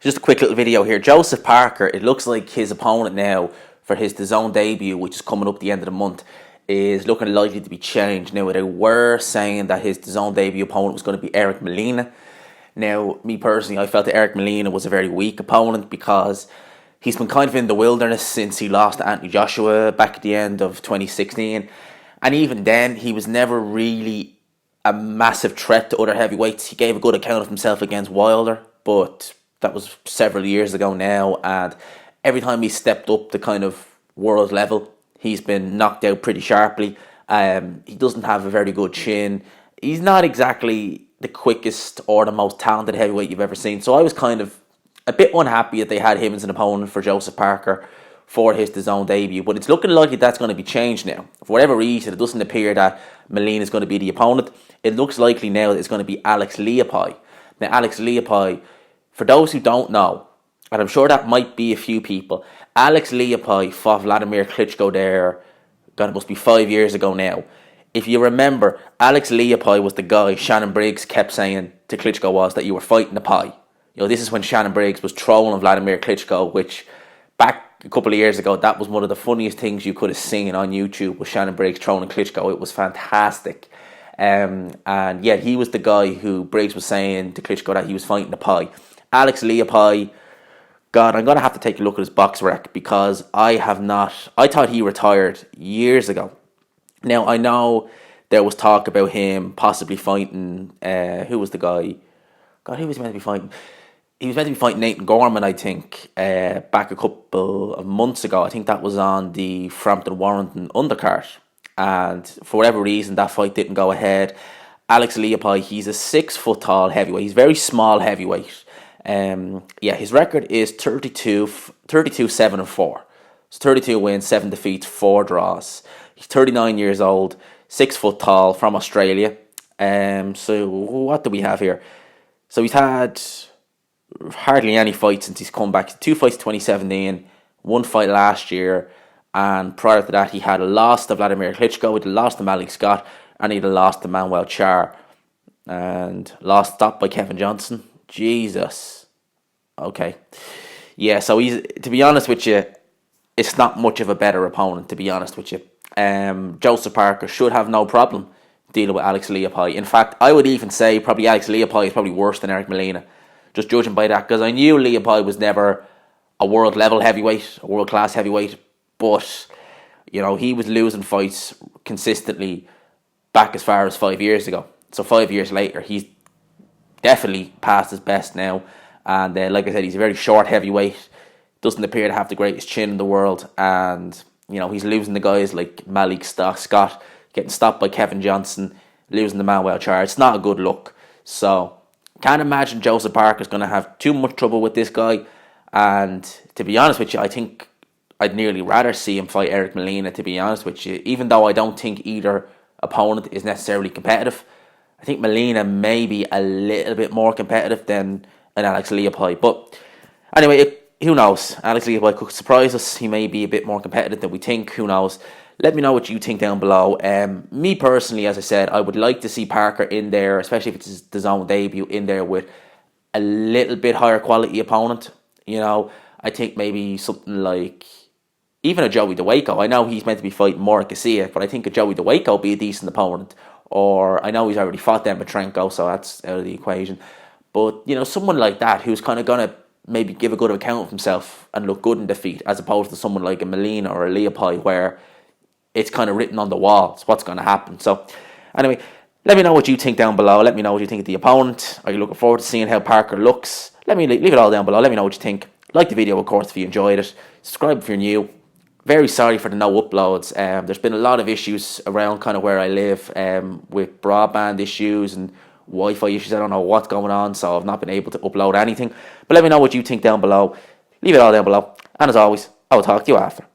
Just a quick little video here. Joseph Parker, it looks like his opponent now for his DAZN debut, which is coming up the end of the month, is looking likely to be changed. Now, they were saying that his DAZN debut opponent was going to be Eric Molina. Now, me personally, I felt that Eric Molina was a very weak opponent because he's been kind of in the wilderness since he lost to Anthony Joshua back at the end of 2016. And even then, he was never really a massive threat to other heavyweights. He gave a good account of himself against Wilder, but that was several years ago now, and every time he stepped up the kind of world level, he's been knocked out pretty sharply. He doesn't have a very good chin. He's not exactly the quickest or the most talented heavyweight you've ever seen. So I was kind of a bit unhappy that they had him as an opponent for Joseph Parker for his DAZN debut. But it's looking like that's going to be changed now. For whatever reason, it doesn't appear that Molina is going to be the opponent. It looks likely now that it's going to be Alex Leapai. Now, Alex Leapai, for those who don't know, and I'm sure that might be a few people, Alex Leapai fought Vladimir Klitschko there, God, it must be 5 years ago now. If you remember, Alex Leapai was the guy Shannon Briggs kept saying to Klitschko was that you were fighting the pie. You know, this is when Shannon Briggs was trolling Vladimir Klitschko, which back a couple of years ago, that was one of the funniest things you could have seen on YouTube, was Shannon Briggs trolling Klitschko. It was fantastic. And yeah, he was the guy who Briggs was saying to Klitschko that he was fighting the pie. Alex Leapai, God, I'm going to have to take a look at his box rec because I thought he retired years ago. Now, I know there was talk about him possibly fighting, who was the guy? God, who was he meant to be fighting? He was meant to be fighting Nathan Gorman, I think, back a couple of months ago. I think that was on the Frampton-Warrington undercard. And for whatever reason, that fight didn't go ahead. Alex Leapai, he's a 6 foot tall heavyweight. He's a very small heavyweight. Yeah, his record is 32-7-4. So 32 wins, 7 defeats, 4 draws. He's 39 years old, 6 foot tall, from Australia. So what do we have here? So he's had hardly any fights since he's come back. 2 fights in 2017, 1 fight last year, and prior to that he had a loss to Vladimir Klitschko, he'd lost to Malik Scott, and he'd lost to Manuel Char, and lost stopped by Kevin Johnson. Jesus. Okay. Yeah, so he's, to be honest with you, it's not much of a better opponent, to be honest with you. Joseph Parker should have no problem dealing with Alex Leapai. In fact, I would even say probably Alex Leapai is probably worse than Eric Molina, just judging by that, because I knew Leapai was never a world level heavyweight, a world class heavyweight, but you know, he was losing fights consistently back as far as 5 years ago. So 5 years later, he's definitely past his best now, and like I said, he's a very short heavyweight, doesn't appear to have the greatest chin in the world, and you know, he's losing the guys like Malik Scott, getting stopped by Kevin Johnson, losing the Manuel Char. It's not a good look. So can't imagine Joseph Parker's going to have too much trouble with this guy, and to be honest with you, I think I'd nearly rather see him fight Eric Molina, to be honest with you, even though I don't think either opponent is necessarily competitive. I think Molina may be a little bit more competitive than an Alex Leapai. But anyway, who knows? Alex Leapai could surprise us. He may be a bit more competitive than we think. Who knows? Let me know what you think down below. Me personally, as I said, I would like to see Parker in there, especially if it's his DAZN debut, in there with a little bit higher quality opponent. You know, I think maybe something like even a Joey DeWaco. I know he's meant to be fighting Morin Garcia, but I think a Joey DeWaco would be a decent opponent. Or I know he's already fought Demetrenko, so that's out of the equation. But, you know, someone like that who's kind of going to maybe give a good account of himself and look good in defeat, as opposed to someone like a Molina or a Leapai where it's kind of written on the wall. It's what's going to happen. So, anyway, let me know what you think down below. Let me know what you think of the opponent. Are you looking forward to seeing how Parker looks? Let me leave it all down below. Let me know what you think. Like the video, of course, if you enjoyed it. Subscribe if you're new. Very sorry for the no uploads. There's been a lot of issues around kind of where I live, with broadband issues and Wi-Fi issues. I don't know what's going on, so I've not been able to upload anything. But let me know what you think down below. Leave it all down below. And as always, I will talk to you after.